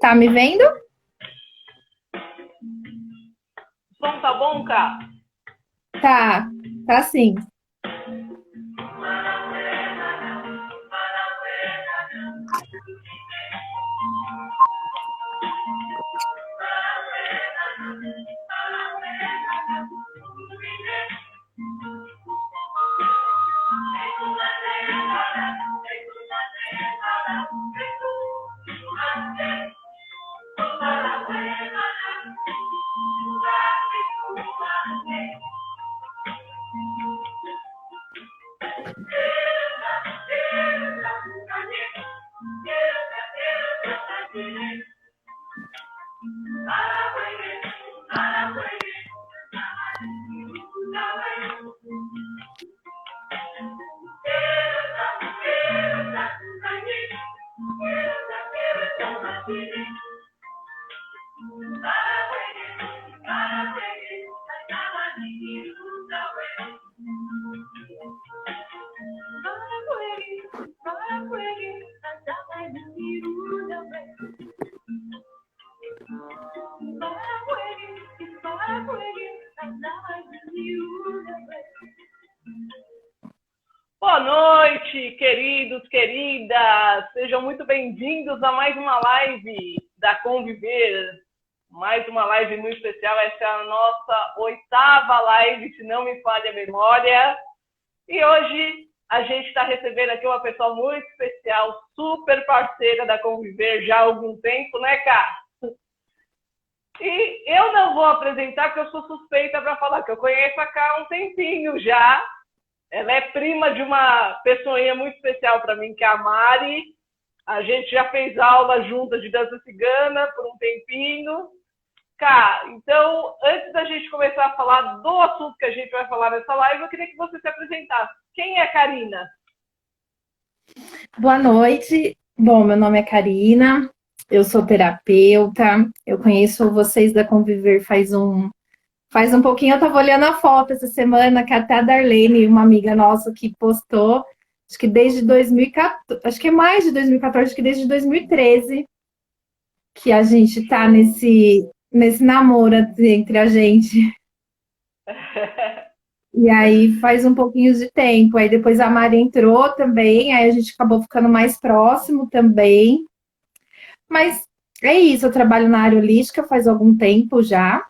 Tá me vendo? O som tá bom, Cá? Tá sim. Boa noite, queridos, queridas! Sejam muito bem-vindos a mais uma live da Conviver. Mais uma live muito especial. Essa é a nossa 8ª live, se não me falha a memória. E hoje a gente está recebendo aqui uma pessoa muito especial, super parceira da Conviver já há algum tempo, né, Cá? E eu não vou apresentar, porque eu sou suspeita para falar, que eu conheço a Cá há um tempinho já. Ela é prima de uma pessoinha muito especial para mim, que é a Mari. A gente já fez aula junta de dança cigana por um tempinho. Cá, então, antes da gente começar a falar do assunto que a gente vai falar nessa live, eu queria que você se apresentasse. Quem é a Karina? Boa noite. Bom, meu nome é Karina, eu sou terapeuta, eu conheço vocês da Conviver faz um pouquinho. Eu tava olhando a foto essa semana, que até a Darlene, uma amiga nossa, que postou, acho que desde 2014, acho que é mais de 2014, acho que desde 2013, que a gente tá nesse namoro entre a gente. E aí faz um pouquinho de tempo. Aí depois a Mari entrou também, aí a gente acabou ficando mais próximo também. Mas é isso, eu trabalho na área holística faz algum tempo já.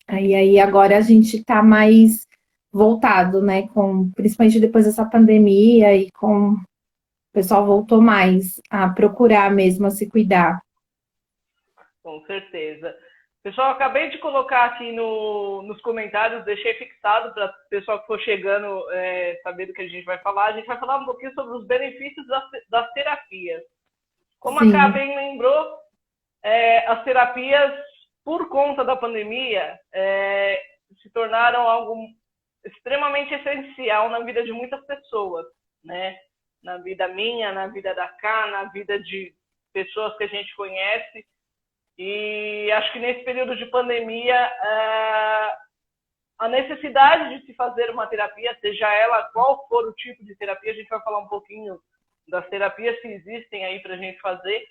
Aí agora a gente tá mais voltado, né? Principalmente depois dessa pandemia e o pessoal voltou mais a procurar mesmo, a se cuidar. Com certeza. Pessoal, acabei de colocar aqui nos comentários, deixei fixado para o pessoal que for chegando saber do que a gente vai falar. A gente vai falar um pouquinho sobre os benefícios das terapias. Como Sim. a Cá bem lembrou, as terapias, por conta da pandemia, se tornaram algo extremamente essencial na vida de muitas pessoas, né? Na vida minha, na vida da Cá, na vida de pessoas que a gente conhece. E acho que nesse período de pandemia, a necessidade de se fazer uma terapia, seja ela qual for o tipo de terapia, a gente vai falar um pouquinho das terapias que existem aí para a gente fazer,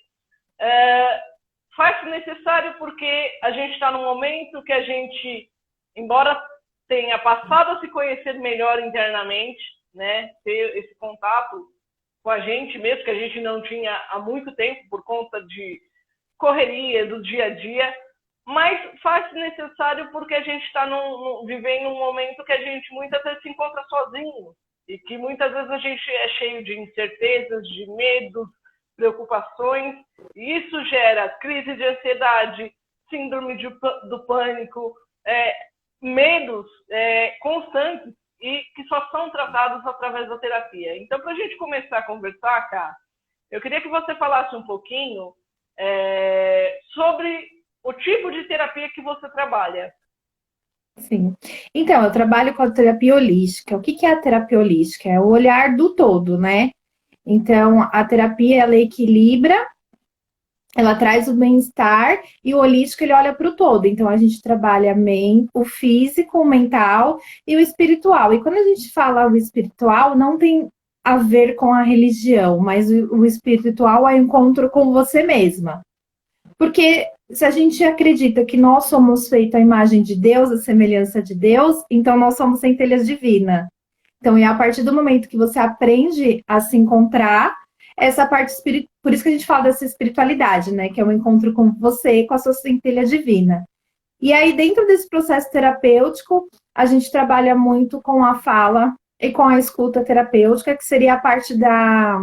faz-se necessário porque a gente está num momento que a gente, embora tenha passado a se conhecer melhor internamente, né, ter esse contato com a gente mesmo, que a gente não tinha há muito tempo por conta de correria do dia a dia, mas faz-se necessário porque a gente está vivendo um momento que a gente muitas vezes se encontra sozinho e que muitas vezes a gente é cheio de incertezas, de medos, preocupações, e isso gera crise de ansiedade, síndrome do pânico, medos constantes e que só são tratados através da terapia. Então, para a gente começar a conversar, Cá, eu queria que você falasse um pouquinho sobre o tipo de terapia que você trabalha. Sim. Então, eu trabalho com a terapia holística. O que é a terapia holística? É o olhar do todo, né? Então, a terapia, ela equilibra, ela traz o bem-estar, e o holístico, ele olha para o todo. Então, a gente trabalha o físico, o mental e o espiritual. E quando a gente fala o espiritual, não tem a ver com a religião, mas o espiritual é o encontro com você mesma. Porque se a gente acredita que nós somos feitos à imagem de Deus, à semelhança de Deus, então nós somos centelhas divinas. Então, é a partir do momento que você aprende a se encontrar, essa parte espiritual, por isso que a gente fala dessa espiritualidade, né? Que é o encontro com você, com a sua centelha divina. E aí, dentro desse processo terapêutico, a gente trabalha muito com a fala e com a escuta terapêutica, que seria a parte da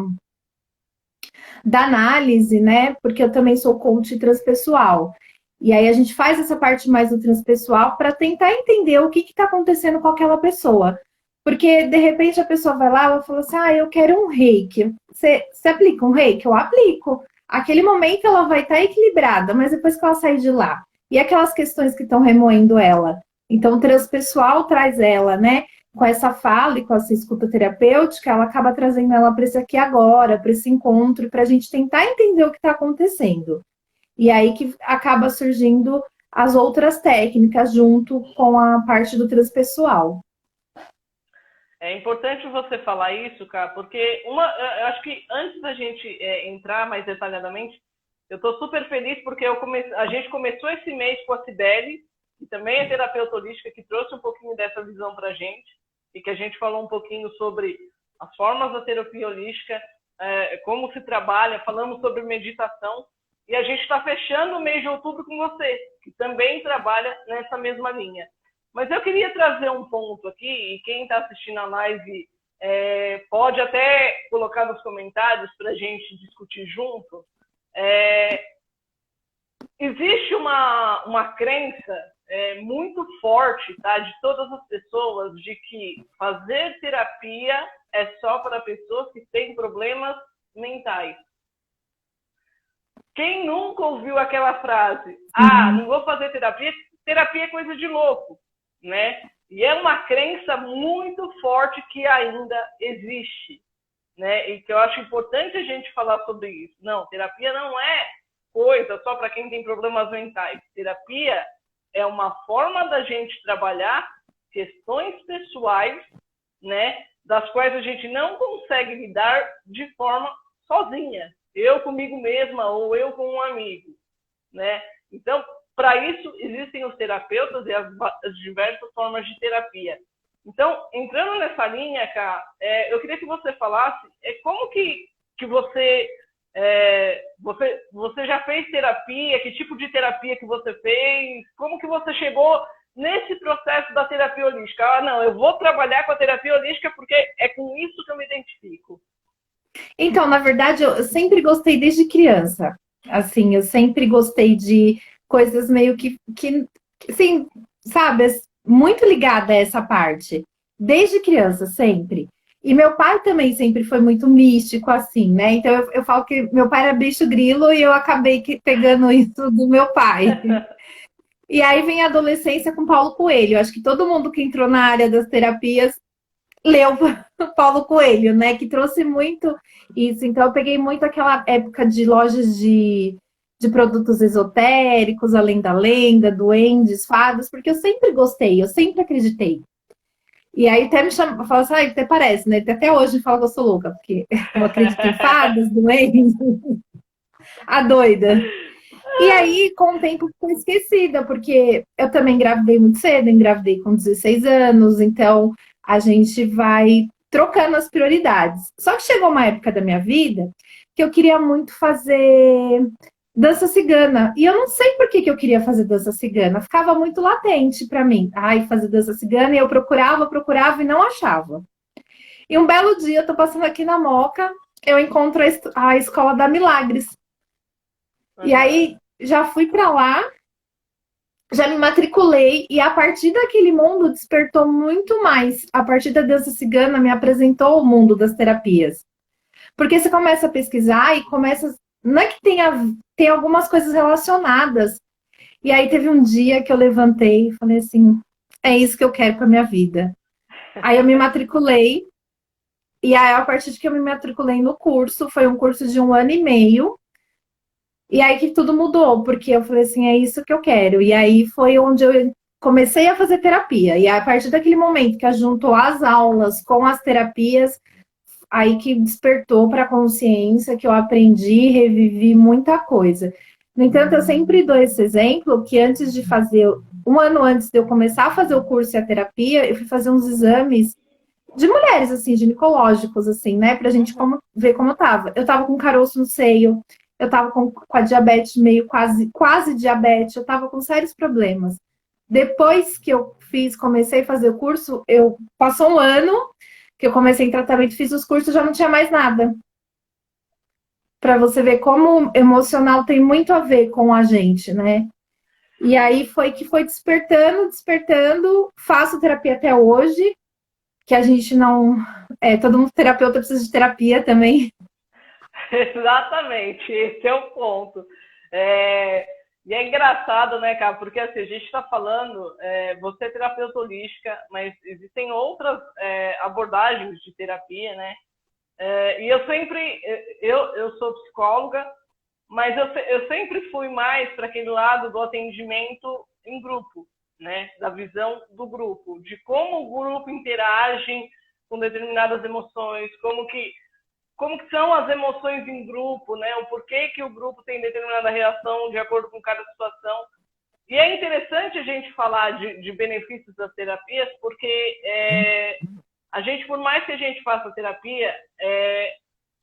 análise, né? Porque eu também sou coach transpessoal. E aí a gente faz essa parte mais do transpessoal para tentar entender o que está acontecendo com aquela pessoa. Porque, de repente, a pessoa vai lá e fala assim, eu quero um reiki. Você aplica um reiki? Eu aplico. Aquele momento ela vai estar equilibrada, mas depois que ela sair de lá. E aquelas questões que estão remoendo ela? Então, o transpessoal traz ela, né? Com essa fala e com essa escuta terapêutica, ela acaba trazendo ela para esse aqui agora, para esse encontro, para a gente tentar entender o que está acontecendo. E aí que acaba surgindo as outras técnicas junto com a parte do transpessoal. É importante você falar isso, cara, porque eu acho que antes da gente entrar mais detalhadamente, eu estou super feliz porque a gente começou esse mês com a Cibele, que também é terapeuta holística, que trouxe um pouquinho dessa visão para a gente, e que a gente falou um pouquinho sobre as formas da terapia holística, como se trabalha, falamos sobre meditação, e a gente está fechando o mês de outubro com você, que também trabalha nessa mesma linha. Mas eu queria trazer um ponto aqui, e quem está assistindo a live pode até colocar nos comentários para a gente discutir junto. Existe uma crença muito forte, tá, de todas as pessoas, de que fazer terapia é só para pessoas que têm problemas mentais. Quem nunca ouviu aquela frase, não vou fazer terapia, terapia é coisa de louco, né? E é uma crença muito forte que ainda existe, né? E que eu acho importante a gente falar sobre isso. Não, terapia não é coisa só para quem tem problemas mentais. Terapia é uma forma da gente trabalhar questões pessoais, né? Das quais a gente não consegue lidar de forma sozinha. Eu comigo mesma ou eu com um amigo, né? Então, para isso, existem os terapeutas e as diversas formas de terapia. Então, entrando nessa linha, Ká, eu queria que você falasse como que você, você já fez terapia, que tipo de terapia que você fez, como que você chegou nesse processo da terapia holística? Não, eu vou trabalhar com a terapia holística porque é com isso que eu me identifico. Então, na verdade, eu sempre gostei desde criança. Assim, eu sempre gostei de coisas meio que assim, sabe, muito ligada a essa parte. Desde criança, sempre. E meu pai também sempre foi muito místico, assim, né? Então, eu falo que meu pai era bicho grilo e eu acabei pegando isso do meu pai. E aí vem a adolescência com Paulo Coelho. Acho que todo mundo que entrou na área das terapias leu Paulo Coelho, né? Que trouxe muito isso. Então, eu peguei muito aquela época de lojas de produtos esotéricos, além da lenda, duendes, fadas, porque eu sempre gostei, eu sempre acreditei. E aí até me chama, fala assim, até parece, né? Até hoje fala que eu sou louca, porque eu acredito em fadas, duendes, a doida. E aí, com o tempo, fui esquecida, porque eu também engravidei muito cedo, engravidei com 16 anos, então a gente vai trocando as prioridades. Só que chegou uma época da minha vida que eu queria muito fazer dança cigana. E eu não sei por que eu queria fazer dança cigana. Ficava muito latente para mim. Fazer dança cigana. E eu procurava e não achava. E um belo dia, eu tô passando aqui na Moca, eu encontro a Escola da Milagres. E aí, já fui para lá, já me matriculei. E a partir daquele mundo, despertou muito mais. A partir da dança cigana, me apresentou o mundo das terapias. Porque você começa a pesquisar e começa... Não é que tem algumas coisas relacionadas. E aí teve um dia que eu levantei e falei assim, é isso que eu quero para minha vida. Aí eu me matriculei. E aí, a partir de que eu me matriculei no curso, foi um curso de 1 ano e meio. E aí que tudo mudou, porque eu falei assim, é isso que eu quero. E aí foi onde eu comecei a fazer terapia. E a partir daquele momento que juntou as aulas com as terapias, aí que despertou para a consciência, que eu aprendi, revivi muita coisa. No entanto, eu sempre dou esse exemplo que antes de fazer, um ano antes de eu começar a fazer o curso e a terapia, eu fui fazer uns exames de mulheres, assim, ginecológicos, assim, né? Pra gente ver como eu tava. Eu tava com caroço no seio, eu tava com a diabetes meio quase diabetes, eu tava com sérios problemas. Depois que eu comecei a fazer o curso, passou um ano que eu comecei em tratamento, fiz os cursos, já não tinha mais nada. Para você ver como o emocional tem muito a ver com a gente, né? E aí foi que foi despertando, despertando. Faço terapia até hoje, que a gente não. Todo mundo terapeuta precisa de terapia também. Exatamente, esse é o ponto. E é engraçado, né, cara, porque assim, a gente está falando, você é terapeuta holística, mas existem outras abordagens de terapia, né? E eu sempre, eu sou psicóloga, mas eu sempre fui mais para aquele lado do atendimento em grupo, né? Da visão do grupo, de como o grupo interage com determinadas emoções, como que são as emoções em grupo, né? O porquê que o grupo tem determinada reação de acordo com cada situação. E é interessante a gente falar de benefícios das terapias, porque a gente, por mais que a gente faça terapia,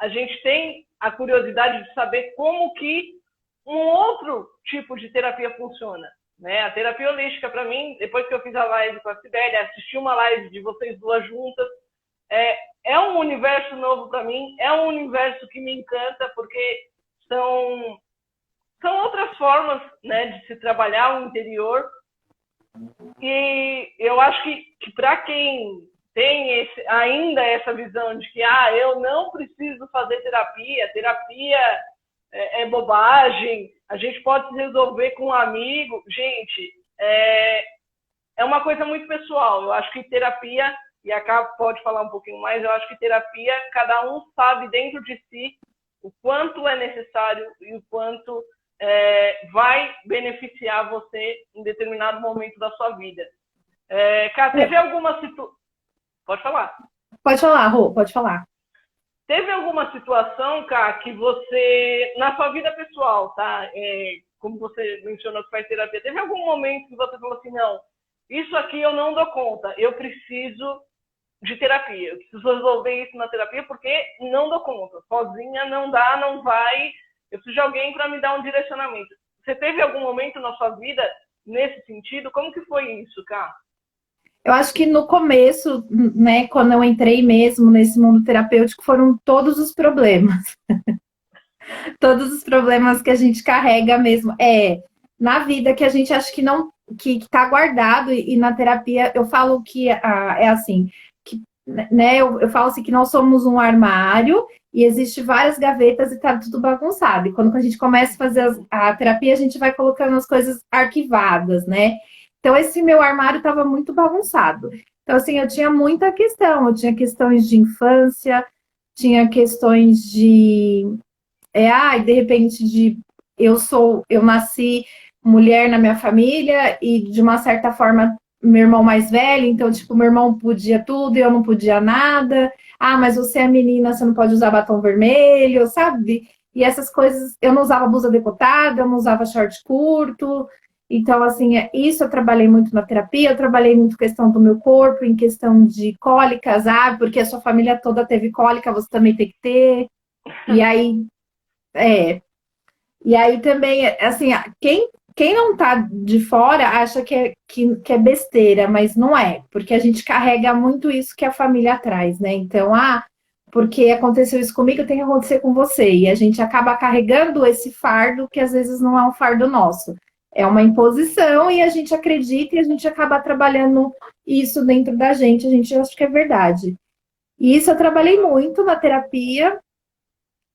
a gente tem a curiosidade de saber como que um outro tipo de terapia funciona. Né? A terapia holística, para mim, depois que eu fiz a live com a Sibélia, assisti uma live de vocês duas juntas, é um universo novo para mim, é um universo que me encanta, porque são outras formas, né, de se trabalhar o interior. E eu acho que para quem tem ainda essa visão de que eu não preciso fazer terapia é bobagem, a gente pode se resolver com um amigo. Gente, é uma coisa muito pessoal. Eu acho que terapia, e a Cá pode falar um pouquinho mais, eu acho que terapia, cada um sabe dentro de si o quanto é necessário e o quanto vai beneficiar você em determinado momento da sua vida. Cá, teve alguma situação... Pode falar. Pode falar, Rô, pode falar. Teve alguma situação, Cá, que você, na sua vida pessoal, tá? Como você mencionou que faz terapia, teve algum momento que você falou assim, não, isso aqui eu não dou conta, eu preciso de terapia, eu preciso resolver isso na terapia porque não dou conta, sozinha não dá, não vai, eu preciso de alguém para me dar um direcionamento. Você teve algum momento na sua vida nesse sentido? Como que foi isso, Cá? Eu acho que no começo, né, quando eu entrei mesmo nesse mundo terapêutico, foram todos os problemas. Todos os problemas que a gente carrega mesmo. Na vida que a gente acha que não, que está guardado, e na terapia eu falo que é assim, que, né, eu falo assim que nós somos um armário e existe várias gavetas e está tudo bagunçado. E quando a gente começa a fazer a terapia, a gente vai colocando as coisas arquivadas, né? Então, esse meu armário estava muito bagunçado. Então, assim, eu tinha muita questão. Eu tinha questões de infância, tinha questões de repente, eu nasci mulher na minha família e, de uma certa forma, meu irmão mais velho, então, tipo, meu irmão podia tudo e eu não podia nada. Mas você é menina, você não pode usar batom vermelho, sabe? E essas coisas, eu não usava blusa decotada, eu não usava short curto. Então, assim, isso eu trabalhei muito na terapia, eu trabalhei muito questão do meu corpo, em questão de cólicas, porque a sua família toda teve cólica, você também tem que ter. E aí, e aí também, assim, quem não tá de fora acha que é besteira, mas não é, porque a gente carrega muito isso que a família traz, né? Então, porque aconteceu isso comigo, tem que acontecer com você. E a gente acaba carregando esse fardo que às vezes não é um fardo nosso. É uma imposição e a gente acredita e a gente acaba trabalhando isso dentro da gente. A gente acha que é verdade. E isso eu trabalhei muito na terapia.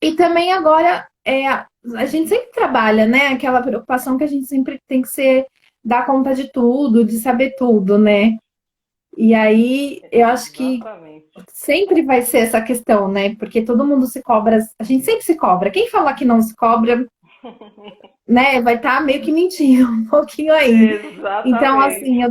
E também agora, a gente sempre trabalha, né? Aquela preocupação que a gente sempre tem que dar conta de tudo, de saber tudo, né? E aí, eu acho que sempre vai ser essa questão, né? Porque todo mundo se cobra, a gente sempre se cobra. Quem falar que não se cobra, né, vai estar meio que mentindo um pouquinho aí. Exatamente. Então, assim,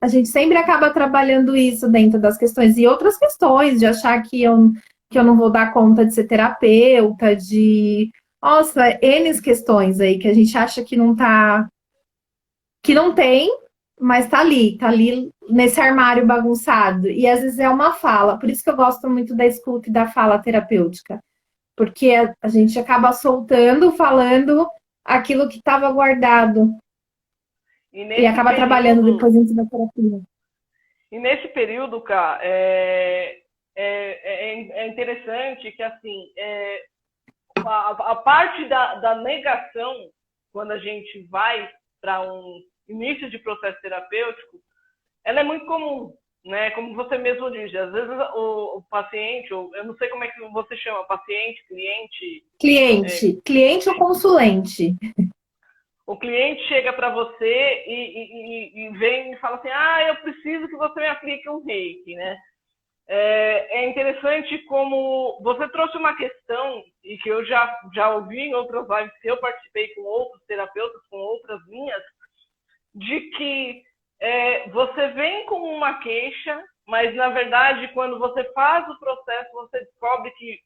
a gente sempre acaba trabalhando isso dentro das questões. E outras questões, de achar que eu não vou dar conta de ser terapeuta, de Nossa, N questões aí que a gente acha que não tá, que não tem, mas tá ali nesse armário bagunçado. E às vezes é uma fala. Por isso que eu gosto muito da escuta e da fala terapêutica, porque a gente acaba soltando, falando aquilo que estava guardado E e nesse acaba trabalhando período, depois dentro da terapia. Cá, é interessante que, assim, a parte da negação, quando a gente vai para um início de processo terapêutico, ela é muito comum, né? Como você mesmo diz, às vezes o paciente, ou eu não sei como é que você chama, paciente, cliente, Cliente ou consulente? o cliente chega para você e vem e fala assim, eu preciso que você me aplique um reiki, né? É interessante como você trouxe uma questão, e que eu já ouvi em outras lives que eu participei com outros terapeutas, com outras linhas, de que você vem com uma queixa, mas na verdade, quando você faz o processo, você descobre que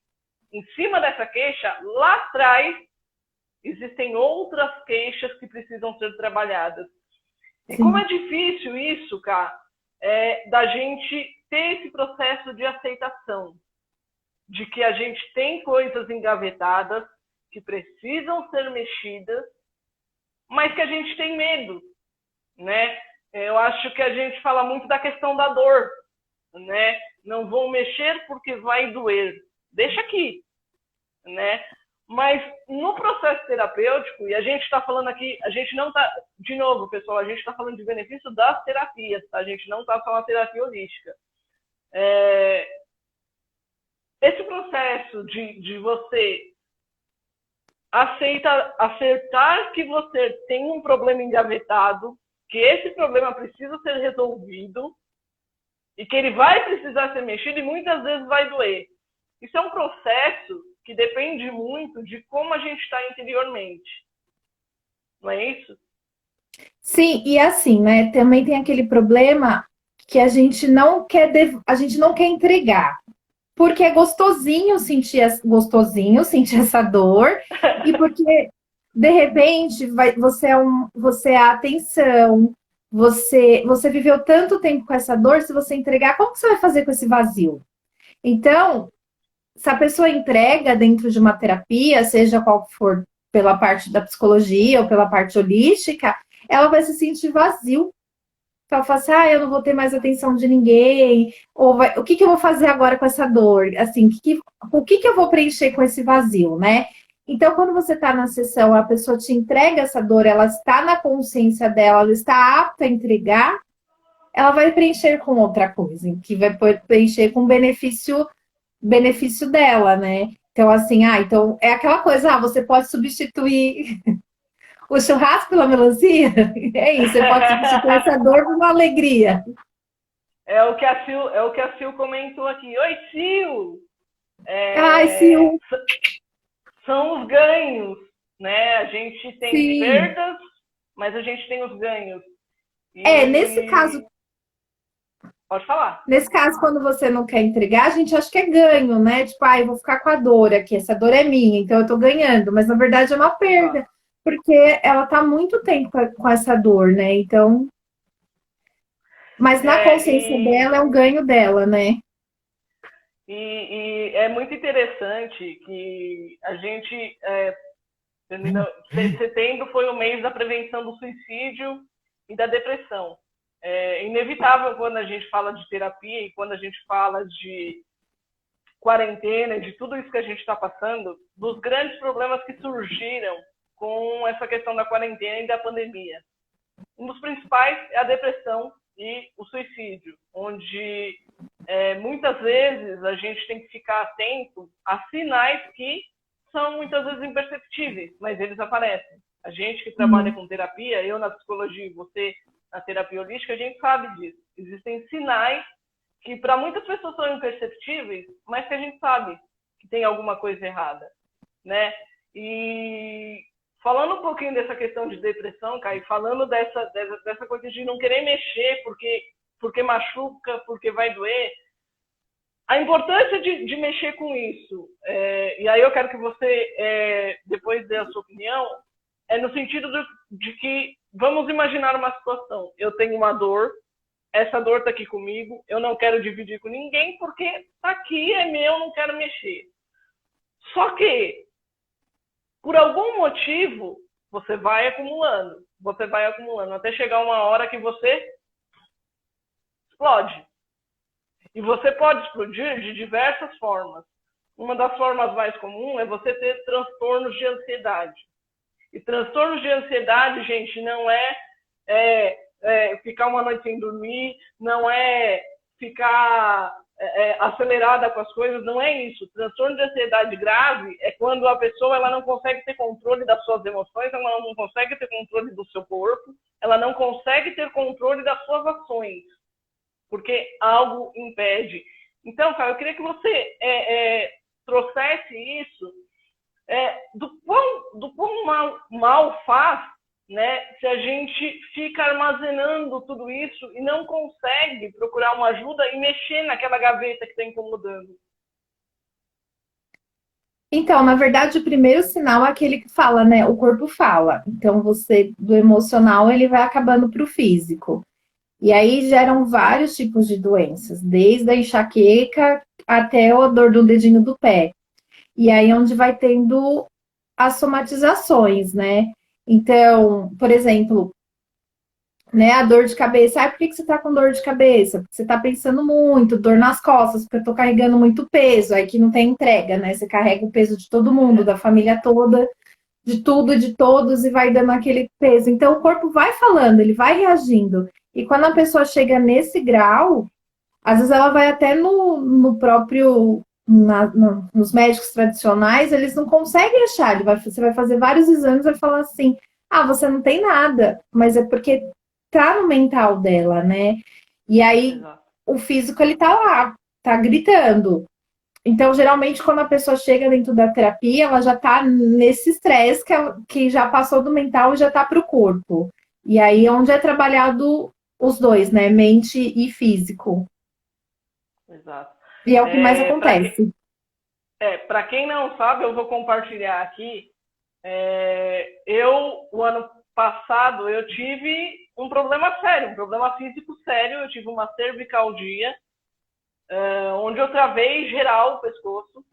em cima dessa queixa, lá atrás, existem outras queixas que precisam ser trabalhadas. E como Sim. é difícil isso, cara, da gente ter esse processo de aceitação, de que a gente tem coisas engavetadas que precisam ser mexidas, mas que a gente tem medo, né? Eu acho que a gente fala muito da questão da dor, né? Não vou mexer porque vai doer. Deixa aqui, né? Mas no processo terapêutico, e a gente está falando aqui, a gente não está, de novo, pessoal, a gente está falando de benefício das terapias, tá? A gente não está falando de terapia holística. Esse processo de você acertar que você tem um problema engavetado, que esse problema precisa ser resolvido e que ele vai precisar ser mexido e muitas vezes vai doer. Isso é um processo que depende muito de como a gente está interiormente. Não é isso? Sim, e assim, né? Também tem aquele problema que a gente não quer entregar, porque é gostosinho sentir essa dor, e porque de repente você é a atenção, você viveu tanto tempo com essa dor, se você entregar, como que você vai fazer com esse vazio? Então, se a pessoa entrega dentro de uma terapia, seja qual for, pela parte da psicologia ou pela parte holística, ela vai se sentir vazio. Então, ela fala assim, eu não vou ter mais atenção de ninguém, o que eu vou fazer agora com essa dor? Assim, o que eu vou preencher com esse vazio, né? Então, quando você está na sessão, a pessoa te entrega essa dor, ela está na consciência dela, ela está apta a entregar, ela vai preencher com outra coisa, que vai preencher com benefício dela, né? Então, assim, então é aquela coisa, você pode substituir o churrasco pela melancia? É isso, você pode substituir essa dor por uma alegria. É o que a Sil comentou aqui. Oi, Sil! Sil, São os ganhos, né? A gente tem sim. perdas, mas a gente tem os ganhos. Nesse caso, Pode falar. quando você não quer entregar, a gente acha que é ganho, né? Tipo, eu vou ficar com a dor aqui, essa dor é minha, então eu tô ganhando, mas na verdade é uma Exato. perda, porque ela tá há muito tempo com essa dor, né? Então, mas na consciência dela é um ganho dela, né? E é muito interessante que a gente, setembro foi o mês da prevenção do suicídio e da depressão. É inevitável quando a gente fala de terapia e quando a gente fala de quarentena, de tudo isso que a gente está passando, dos grandes problemas que surgiram com essa questão da quarentena e da pandemia. Um dos principais é a depressão e o suicídio, onde muitas vezes a gente tem que ficar atento a sinais que são muitas vezes imperceptíveis, mas eles aparecem. A gente que trabalha com terapia, eu na psicologia, você na terapia holística, a gente sabe disso. Existem sinais que para muitas pessoas são imperceptíveis, mas que a gente sabe que tem alguma coisa errada, né? E falando um pouquinho dessa questão de depressão, Kai, falando dessa coisa de não querer mexer porque machuca, porque vai doer, A importância de mexer com isso, e aí eu quero que você depois dê a sua opinião, é no sentido de que, vamos imaginar uma situação, eu tenho uma dor, essa dor está aqui comigo, eu não quero dividir com ninguém, porque está aqui, é meu, não quero mexer. Só que, por algum motivo, você vai acumulando, até chegar uma hora que você explode. E você pode explodir de diversas formas. Uma das formas mais comuns é você ter transtornos de ansiedade. E transtornos de ansiedade, gente, não é ficar uma noite sem dormir, não é ficar acelerada com as coisas, não é isso. Transtorno de ansiedade grave é quando a pessoa ela não consegue ter controle das suas emoções, ela não consegue ter controle do seu corpo, ela não consegue ter controle das suas ações, porque algo impede. Então, cara, eu queria que você trouxesse isso do quão mal faz, né, se a gente fica armazenando tudo isso e não consegue procurar uma ajuda e mexer naquela gaveta que está incomodando. Então, na verdade, o primeiro sinal é aquele que fala, né? O corpo fala. Então, você, do emocional, ele vai acabando para o físico. E aí geram vários tipos de doenças, desde a enxaqueca até a dor do dedinho do pé. E aí onde vai tendo as somatizações, né? Então, por exemplo, né, a dor de cabeça. Ah, por que você tá com dor de cabeça? Porque você tá pensando muito, dor nas costas, porque eu tô carregando muito peso, aí que não tem entrega, né? Você carrega o peso de todo mundo, da família toda, de tudo e de todos, e vai dando aquele peso. Então, o corpo vai falando, ele vai reagindo. E quando a pessoa chega nesse grau, às vezes ela vai até no próprio, nos médicos tradicionais, eles não conseguem achar. Você vai fazer vários exames e vai falar assim: ah, você não tem nada, mas é porque tá no mental dela, né? E aí Exato. o físico ele tá lá, tá gritando. Então, geralmente, quando a pessoa chega dentro da terapia, ela já tá nesse estresse que já passou do mental e já tá pro corpo. E aí, onde é trabalhado os dois, né? Mente e físico. Exato. E é o que mais acontece. Para quem não sabe, eu vou compartilhar aqui. O ano passado, eu tive um problema sério, um problema físico sério. Eu tive uma cervicalgia, onde eu travei geral o pescoço.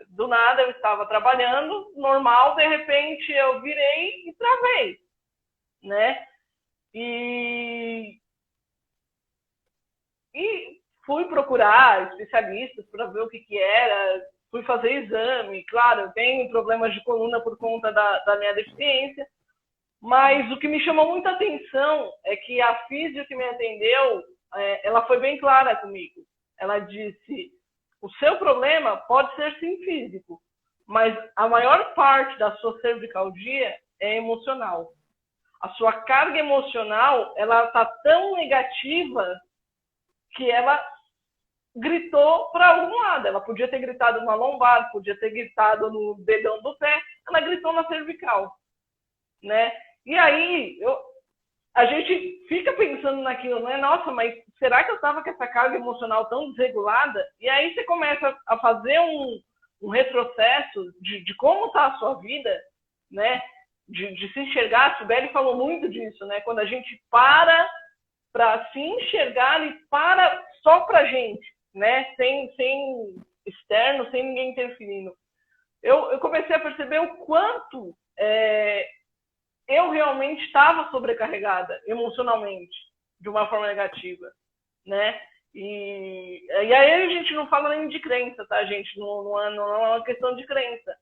Do nada, eu estava trabalhando, normal, de repente eu virei e travei, né? E fui procurar especialistas para ver o que era, fui fazer exame. Claro, eu tenho problemas de coluna por conta da minha deficiência, mas o que me chamou muita atenção é que a físio que me atendeu, ela foi bem clara comigo. Ela disse: o seu problema pode ser sim físico, mas a maior parte da sua cervicalgia é emocional. A sua carga emocional, ela está tão negativa que ela gritou para algum lado. Ela podia ter gritado na lombar, podia ter gritado no dedão do pé, ela gritou na cervical, né? E aí, a gente fica pensando naquilo, né? Nossa, mas será que eu estava com essa carga emocional tão desregulada? E aí você começa a fazer um retrocesso de como está a sua vida, né? De se enxergar. A Sibeli falou muito disso, né? Quando a gente para se enxergar e para só pra gente, né? Sem externo, sem ninguém interferindo. Eu comecei a perceber o quanto eu realmente estava sobrecarregada emocionalmente, de uma forma negativa, né? E aí a gente não fala nem de crença, tá, gente? Não é uma questão de crença.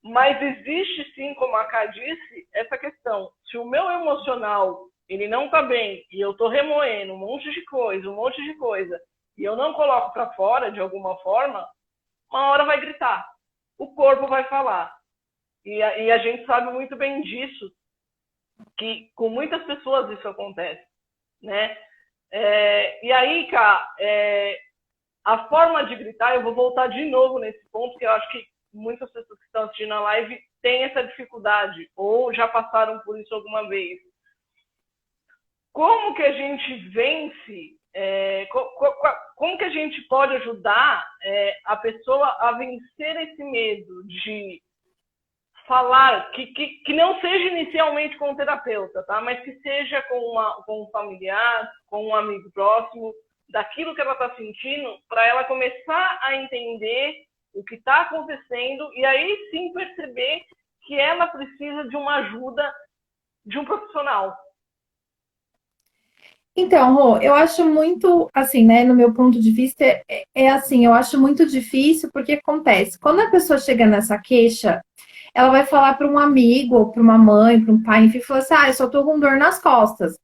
Mas existe sim, como a Ká disse, essa questão. Se o meu emocional ele não tá bem e eu tô remoendo um monte de coisa, e eu não coloco para fora de alguma forma, uma hora vai gritar. O corpo vai falar. E a gente sabe muito bem disso, que com muitas pessoas isso acontece, né? E aí, Ká, a forma de gritar, eu vou voltar de novo nesse ponto, porque eu acho que muitas pessoas que estão assistindo a live têm essa dificuldade, ou já passaram por isso alguma vez. Como que a gente vence como que a gente pode ajudar a pessoa a vencer esse medo de falar, que não seja inicialmente com o terapeuta, tá? Mas que seja com um familiar, com um amigo próximo, daquilo que ela está sentindo, para ela começar a entender o que está acontecendo e aí sim perceber que ela precisa de uma ajuda de um profissional. Então, Rô, eu acho muito, assim, né, no meu ponto de vista, assim, eu acho muito difícil, porque acontece, quando a pessoa chega nessa queixa, ela vai falar para um amigo, ou para uma mãe, para um pai, enfim, fala assim, eu só tô com dor nas costas.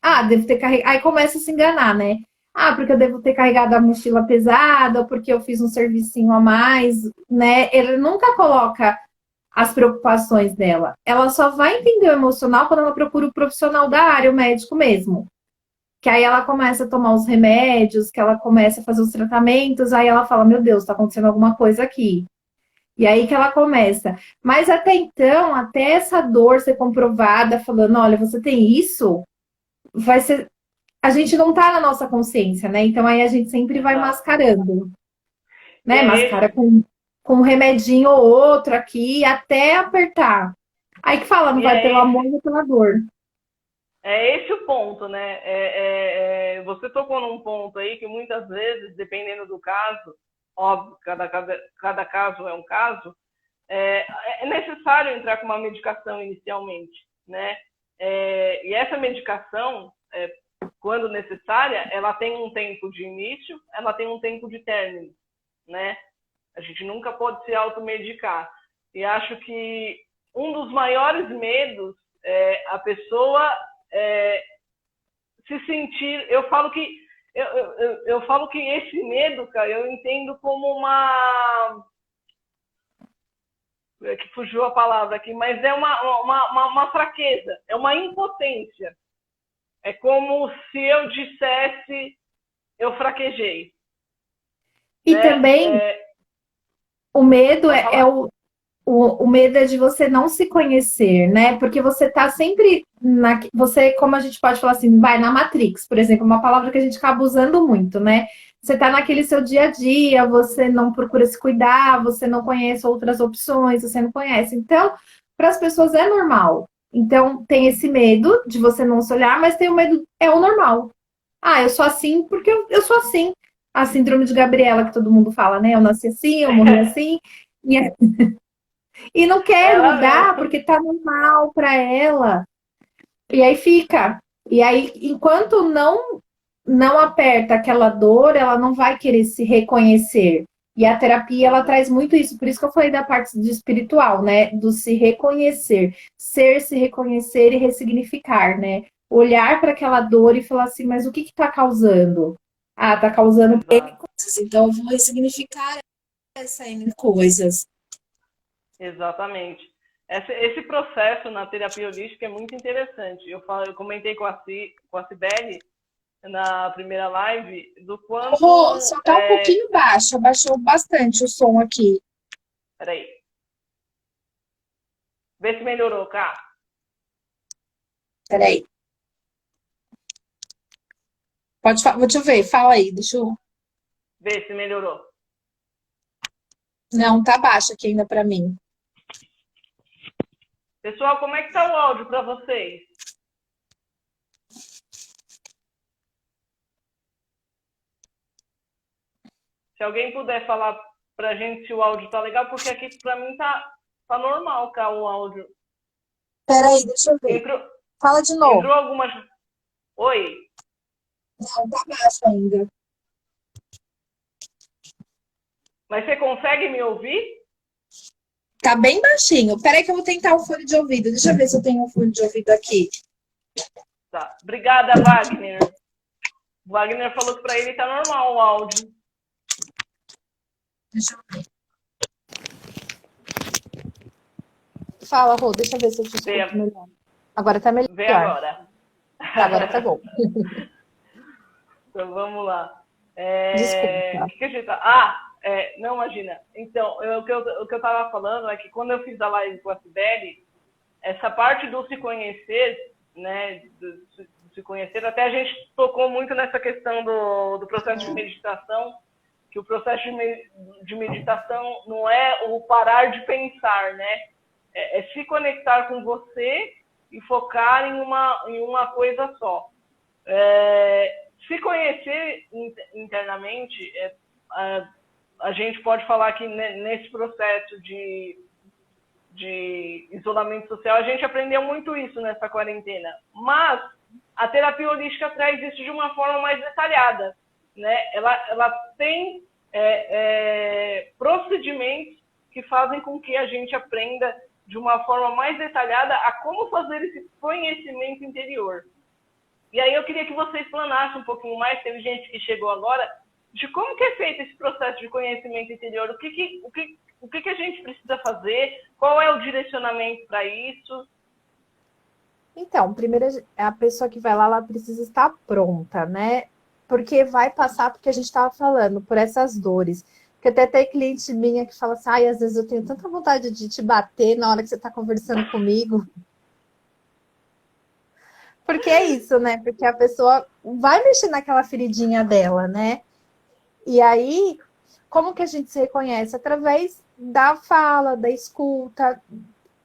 Ah, devo ter carregado. Aí começa a se enganar, né? Ah, porque eu devo ter carregado a mochila pesada, ou porque eu fiz um servicinho a mais, né? Ele nunca coloca as preocupações dela. Ela só vai entender o emocional quando ela procura o profissional da área, o médico mesmo. Que aí ela começa a tomar os remédios, que ela começa a fazer os tratamentos, aí ela fala, meu Deus, tá acontecendo alguma coisa aqui. E aí que ela começa. Mas até então, até essa dor ser comprovada, falando, olha, você tem isso, vai ser. A gente não tá na nossa consciência, né? Então aí a gente sempre vai Exato. mascarando, E né? Mascara com um remedinho ou outro aqui, até apertar. Aí que fala, não vai pelo amor nem pela dor. É esse o ponto, né? Você tocou num ponto aí que muitas vezes, dependendo do caso, óbvio, cada caso é um caso, é necessário entrar com uma medicação inicialmente, né? E essa medicação, quando necessária, ela tem um tempo de início, ela tem um tempo de término, né? A gente nunca pode se automedicar. E acho que um dos maiores medos é a pessoa se sentir. Eu falo que esse medo, cara, eu entendo como uma. Que fugiu a palavra aqui, mas é uma fraqueza, é uma impotência. É como se eu dissesse, eu fraquejei. E Né? também o medo Pode falar. o medo é de você não se conhecer, né? Porque você tá sempre você, como a gente pode falar assim, vai na Matrix, por exemplo, uma palavra que a gente acaba usando muito, né? Você tá naquele seu dia a dia, você não procura se cuidar, você não conhece outras opções, você não conhece. Então, para as pessoas é normal. Então, tem esse medo de você não se olhar, mas tem o medo, é o normal. Ah, eu sou assim porque eu sou assim. A síndrome de Gabriela, que todo mundo fala, né? Eu nasci assim, eu morri assim. E e não quer Ela mudar mesmo. porque tá normal para ela. E aí fica. E aí, enquanto não aperta aquela dor, ela não vai querer se reconhecer. E a terapia, ela traz muito isso. Por isso que eu falei da parte de espiritual, né? Do se reconhecer. Ser, se reconhecer e ressignificar, né? Olhar para aquela dor e falar assim, mas o que está causando? Ah, está causando Exato. coisas. Então, eu vou ressignificar essas coisas. Exatamente. Esse processo na terapia holística é muito interessante. Eu comentei com a Cibele na primeira live do Oh, quanto. só tá um pouquinho baixo, abaixou bastante o som aqui. Peraí. Vê se melhorou, cá. Peraí. Pode falar, deixa eu ver, fala aí, deixa eu. Vê se melhorou. Não, tá baixo aqui ainda pra mim. Pessoal, como é que tá o áudio para vocês? Se alguém puder falar pra gente se o áudio tá legal, porque aqui pra mim tá normal, cá, o áudio. Peraí, deixa eu ver. Entrou, Fala de novo. entrou alguma. Oi? Não, tá baixo ainda. Mas você consegue me ouvir? Tá bem baixinho. Peraí que eu vou tentar o fone de ouvido. Deixa eu ver se eu tenho um fone de ouvido aqui. Tá. Obrigada, Wagner. O Wagner falou que pra ele tá normal o áudio. Deixa eu ver. Fala, Rô, deixa eu ver se eu te escuto melhor. Agora tá melhor. Vê agora. Agora tá bom. Então vamos lá. Desculpa. Que a gente tá... não, imagina. Então, o que eu tava falando é que quando eu fiz a live com a Cibele, essa parte do se conhecer, né, se conhecer. Até a gente tocou muito nessa questão do processo de meditação, que o processo de meditação não é o parar de pensar, né? É se conectar com você e focar em uma coisa só. Se conhecer internamente, a gente pode falar que nesse processo de isolamento social, a gente aprendeu muito isso nessa quarentena. Mas a terapia holística traz isso de uma forma mais detalhada, né? Ela tem procedimentos que fazem com que a gente aprenda de uma forma mais detalhada a como fazer esse conhecimento interior. E aí eu queria que você explanasse um pouquinho mais, teve gente que chegou agora, de como que é feito esse processo de conhecimento interior, o que a gente precisa fazer, qual é o direcionamento para isso? Então, primeiro a pessoa que vai lá, ela precisa estar pronta, né? Porque vai passar, porque a gente estava falando, por essas dores. Porque até tem cliente minha que fala assim, ai, às vezes eu tenho tanta vontade de te bater na hora que você está conversando comigo. Porque é isso, né? Porque a pessoa vai mexer naquela feridinha dela, né? E aí, como que a gente se reconhece? Através da fala, da escuta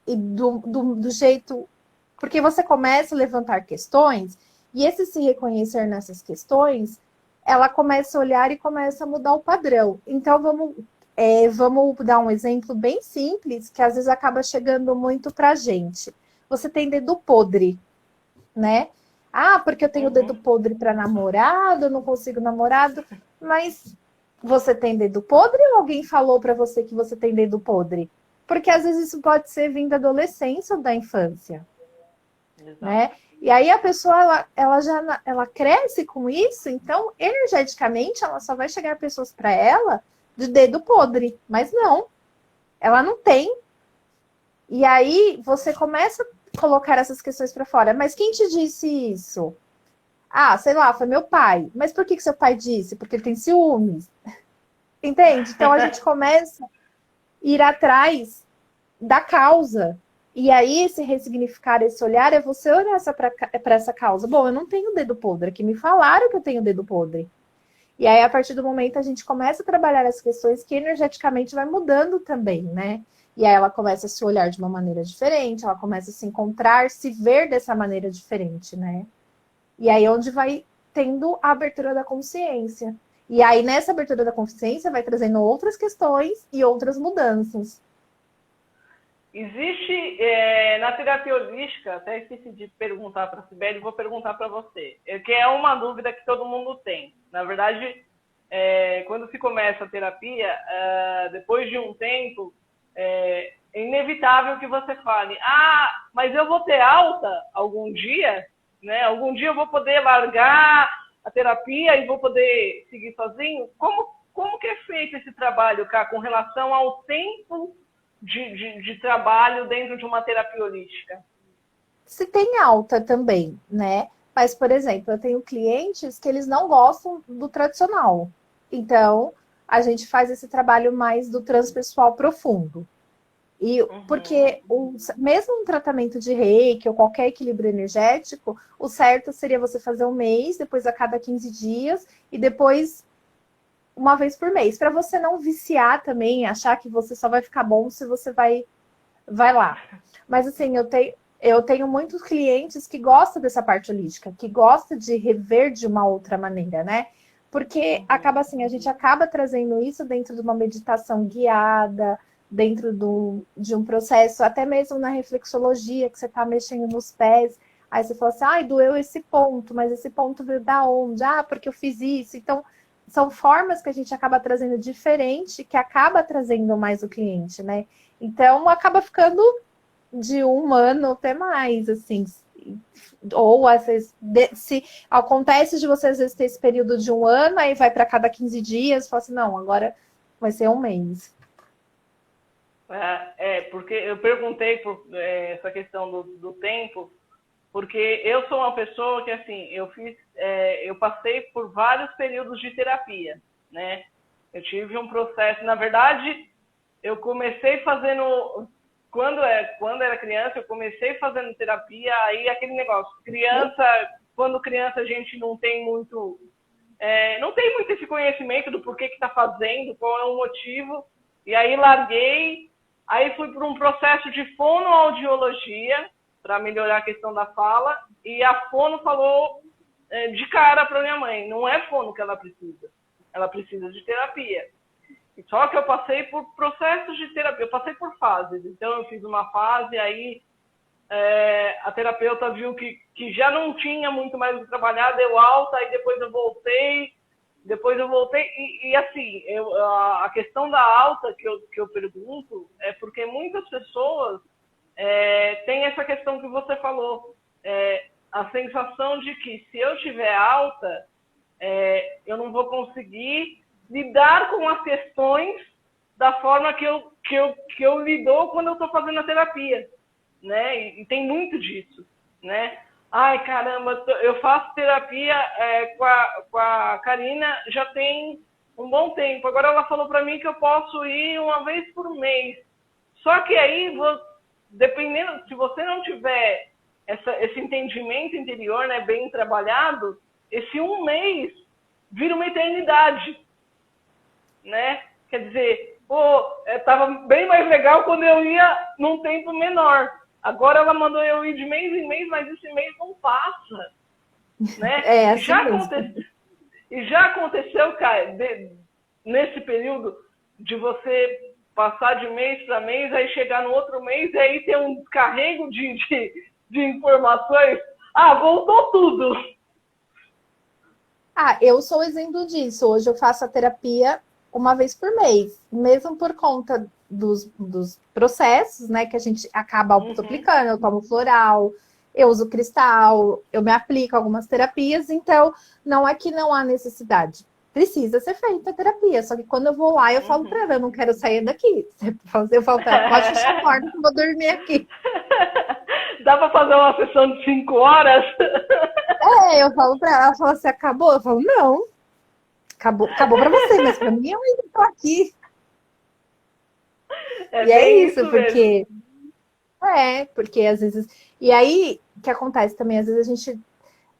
e do jeito... Porque você começa a levantar questões e esse se reconhecer nessas questões, ela começa a olhar e começa a mudar o padrão. Então, vamos dar um exemplo bem simples, que às vezes acaba chegando muito pra gente. Você tem dedo podre, né? Ah, porque eu tenho dedo podre para namorado, eu não consigo namorado. Mas você tem dedo podre ou alguém falou para você que você tem dedo podre? Porque às vezes isso pode ser vindo da adolescência ou da infância. Exato. Né? E aí a pessoa ela cresce com isso, então energeticamente ela só vai chegar pessoas para ela de dedo podre, mas não, ela não tem. E aí você começa a colocar essas questões para fora. Mas quem te disse isso? Ah, sei lá, foi meu pai. Mas por que seu pai disse? Porque ele tem ciúmes. Entende? Então a gente começa a ir atrás da causa. E aí, se ressignificar esse olhar, é você olhar para essa causa. Bom, eu não tenho dedo podre, aqui me falaram que eu tenho dedo podre. E aí, a partir do momento, a gente começa a trabalhar as questões que energeticamente vai mudando também, né? E aí ela começa a se olhar de uma maneira diferente, ela começa a se encontrar, se ver dessa maneira diferente, né? E aí onde vai tendo a abertura da consciência. E aí, nessa abertura da consciência, vai trazendo outras questões e outras mudanças. Existe, na terapia holística, até esqueci de perguntar para a Sibeli, vou perguntar para você, que é uma dúvida que todo mundo tem. Na verdade, quando se começa a terapia, depois de um tempo, é inevitável que você fale, mas eu vou ter alta algum dia, né? Algum dia eu vou poder largar a terapia e vou poder seguir sozinho? Como que é feito esse trabalho, Cá, com relação ao tempo de trabalho dentro de uma terapia holística? Se tem alta também, né? Mas, por exemplo, eu tenho clientes que eles não gostam do tradicional. Então, a gente faz esse trabalho mais do transpessoal profundo. E porque mesmo um tratamento de reiki ou qualquer equilíbrio energético, o certo seria você fazer um mês, depois a cada 15 dias, e depois uma vez por mês, para você não viciar também, achar que você só vai ficar bom se você vai lá. Mas assim, eu tenho muitos clientes que gostam dessa parte holística, que gostam de rever de uma outra maneira, né? Porque acaba assim, a gente acaba trazendo isso dentro de uma meditação guiada, dentro de um processo, até mesmo na reflexologia, que você está mexendo nos pés, aí você fala assim, doeu esse ponto, mas esse ponto veio da onde? Porque eu fiz isso. Então, são formas que a gente acaba trazendo diferente, que acaba trazendo mais o cliente, né? Então, acaba ficando de um ano até mais, assim. Ou, às vezes, se acontece de você, às vezes, ter esse período de um ano, aí vai para cada 15 dias, fala assim, não, agora vai ser um mês. Porque eu perguntei por essa questão do tempo, porque eu sou uma pessoa que, assim, eu passei por vários períodos de terapia, né? Eu tive um processo, na verdade, eu comecei fazendo, quando era criança, eu comecei fazendo terapia, aí aquele negócio, criança quando criança a gente não tem muito esse conhecimento do porquê que está fazendo, qual é o motivo. E aí larguei, aí fui para um processo de fonoaudiologia para melhorar a questão da fala, e a fono falou de cara para minha mãe, não é fono que ela precisa de terapia. Só que eu passei por processos de terapia, eu passei por fases. Então eu fiz uma fase, aí a terapeuta viu que já não tinha muito mais o que trabalhar, deu alta, aí depois eu voltei, e assim, a questão da alta que eu pergunto é porque muitas pessoas têm essa questão que você falou, a sensação de que se eu tiver alta, eu não vou conseguir lidar com as questões da forma que eu lido quando eu estou fazendo a terapia, né? E tem muito disso, né? Ai, caramba, eu faço terapia com a Karina já tem um bom tempo. Agora ela falou para mim que eu posso ir uma vez por mês. Só que aí, dependendo, se você não tiver esse entendimento interior, né, bem trabalhado, esse um mês vira uma eternidade, né? Quer dizer, estava bem mais legal quando eu ia num tempo menor. Agora ela mandou eu ir de mês em mês, mas esse mês não passa, né? Assim E já aconteceu, cara, nesse período de você passar de mês para mês, aí chegar no outro mês e aí ter um descarrego de informações. Voltou tudo. Eu sou exemplo disso. Hoje eu faço a terapia uma vez por mês, mesmo por conta dos processos, né, que a gente acaba aplicando. Eu tomo floral, eu uso cristal, eu me aplico algumas terapias, então não é que não há necessidade. Precisa ser feita a terapia, só que quando eu vou lá, eu falo para ela, eu não quero sair daqui. Eu falo para ela, pode fechar a porta que eu vou dormir aqui. Dá para fazer uma sessão de 5 horas? Eu falo para ela fala assim, acabou? Eu falo, não. Acabou para você, mas para mim eu ainda estou aqui. E é isso, porque... porque às vezes... E aí, o que acontece também, às vezes a gente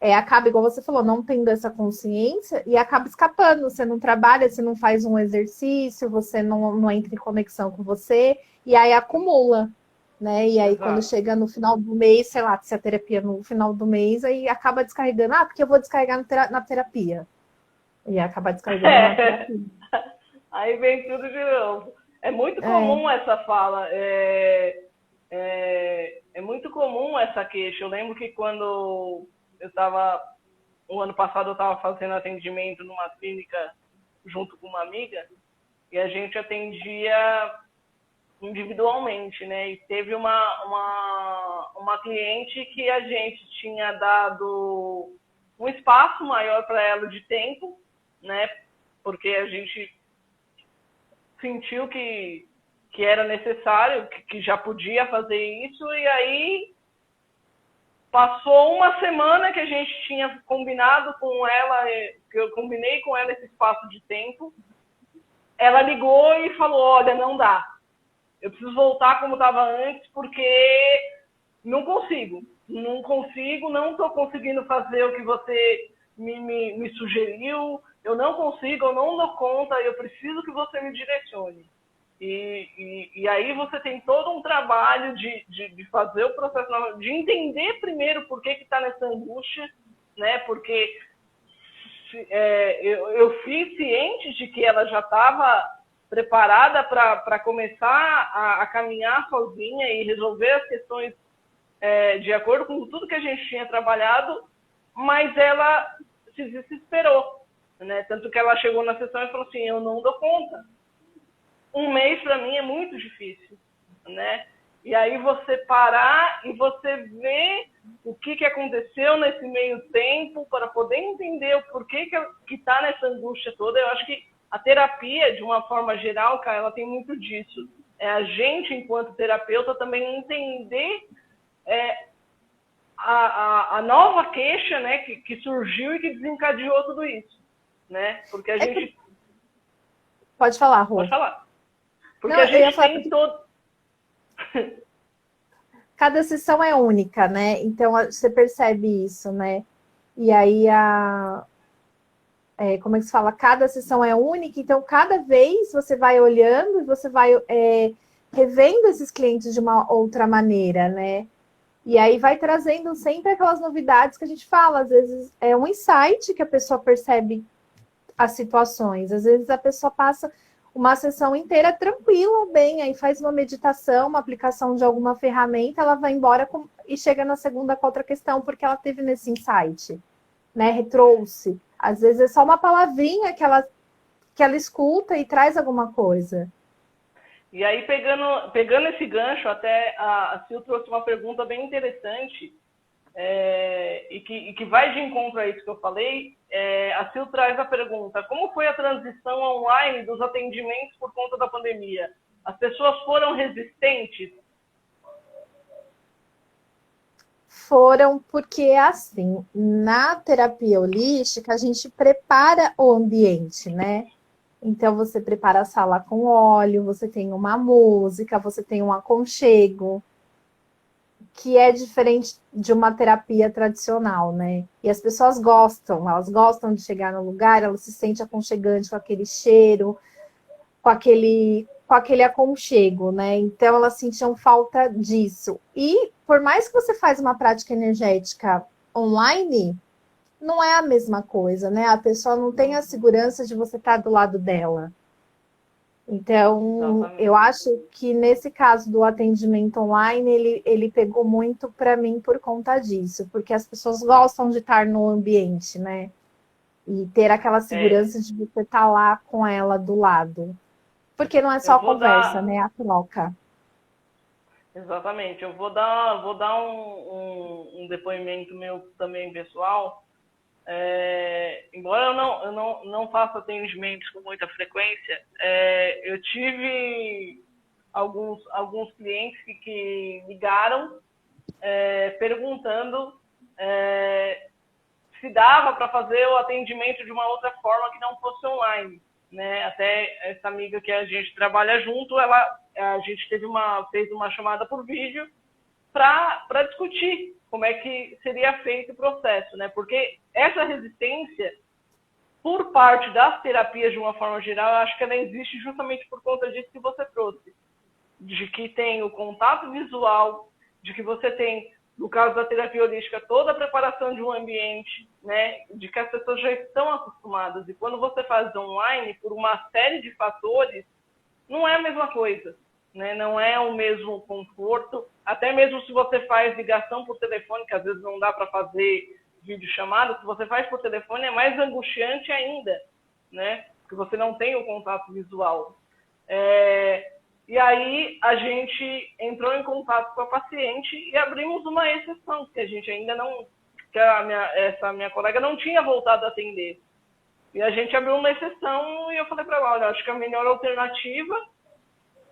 acaba, igual você falou, não tendo essa consciência e acaba escapando. Você não trabalha, você não faz um exercício, você não entra em conexão com você, e aí acumula, né? E aí, exato, quando chega no final do mês, sei lá, se a terapia no final do mês, aí acaba descarregando. Porque eu vou descarregar na terapia. E acaba descarregando na terapia. Aí vem tudo de novo. É muito comum essa fala. É muito comum essa queixa. Eu lembro que quando o ano passado eu estava fazendo atendimento numa clínica junto com uma amiga, e a gente atendia individualmente, né? E teve uma cliente que a gente tinha dado um espaço maior para ela de tempo, né? Porque a gente sentiu que era necessário, que já podia fazer isso, e aí passou uma semana que a gente tinha combinado com ela, que eu combinei com ela esse espaço de tempo. Ela ligou e falou, olha, não dá. Eu preciso voltar como estava antes, porque não consigo, não estou conseguindo fazer o que você me sugeriu, eu não consigo, eu não dou conta, eu preciso que você me direcione. E aí você tem todo um trabalho de fazer o processo, de entender primeiro por que está nessa angústia, né? Porque eu fiz ciente de que ela já estava preparada para começar a caminhar sozinha e resolver as questões de acordo com tudo que a gente tinha trabalhado, mas ela se desesperou, né? Tanto que ela chegou na sessão e falou assim, eu não dou conta. Um mês para mim é muito difícil, né? E aí você parar e você ver o que aconteceu nesse meio tempo para poder entender o porquê que está nessa angústia toda. Eu acho que a terapia, de uma forma geral, cara, ela tem muito disso. A gente, enquanto terapeuta, também entender a nova queixa, né, que surgiu e que desencadeou tudo isso, né? Porque a gente... Pode falar, Rô. Pode falar. Porque a gente tem todo... Cada sessão é única, né? Então, você percebe isso, né? E aí como é que se fala? Cada sessão é única, então cada vez você vai olhando e você vai revendo esses clientes de uma outra maneira, né? E aí vai trazendo sempre aquelas novidades que a gente fala, às vezes é um insight que a pessoa percebe as situações, às vezes a pessoa passa uma sessão inteira tranquila, bem, aí faz uma meditação, uma aplicação de alguma ferramenta, ela vai embora e chega na segunda com outra questão, porque ela teve nesse insight, né? Retrouxe. Às vezes é só uma palavrinha que ela escuta e traz alguma coisa. E aí, pegando esse gancho, até a Sil trouxe uma pergunta bem interessante, e que vai de encontro a isso que eu falei. A Sil traz a pergunta: como foi a transição online dos atendimentos por conta da pandemia? As pessoas foram resistentes? Foram porque, assim, na terapia holística, a gente prepara o ambiente, né? Então, você prepara a sala com óleo, você tem uma música, você tem um aconchego, que é diferente de uma terapia tradicional, né? E as pessoas gostam, elas gostam de chegar no lugar, elas se sentem aconchegante com aquele cheiro, com aquele aconchego, né? Então elas sentiam falta disso. E por mais que você faz uma prática energética online, não é a mesma coisa, né? A pessoa não tem a segurança de você estar do lado dela. Então, eu Exatamente. acho que nesse caso do atendimento online, ele pegou muito para mim por conta disso, porque as pessoas gostam de estar no ambiente, né? E ter aquela É, segurança de você estar lá com ela do lado. Porque não é só eu a vou conversa, dar. né? A troca. Exatamente. Eu vou dar um depoimento meu também pessoal. Embora eu não faça atendimentos com muita frequência, eu tive alguns clientes que ligaram perguntando se dava para fazer o atendimento de uma outra forma que não fosse online. Né? Até essa amiga que a gente trabalha junto, a gente fez uma chamada por vídeo para discutir como é que seria feito o processo, né? Porque essa resistência, por parte das terapias de uma forma geral, eu acho que ela existe justamente por conta disso que você trouxe, de que tem o contato visual, de que você tem, no caso da terapia holística, toda a preparação de um ambiente, né? De que as pessoas já estão acostumadas. E quando você faz online, por uma série de fatores, não é a mesma coisa, né? Não é o mesmo conforto. Até mesmo se você faz ligação por telefone, que às vezes não dá para fazer videochamada, se você faz por telefone é mais angustiante ainda, né? Porque você não tem o contato visual. E aí a gente entrou em contato com a paciente e abrimos uma exceção, que a gente ainda não, que essa minha colega não tinha voltado a atender. E a gente abriu uma exceção e eu falei para ela: olha, acho que a melhor alternativa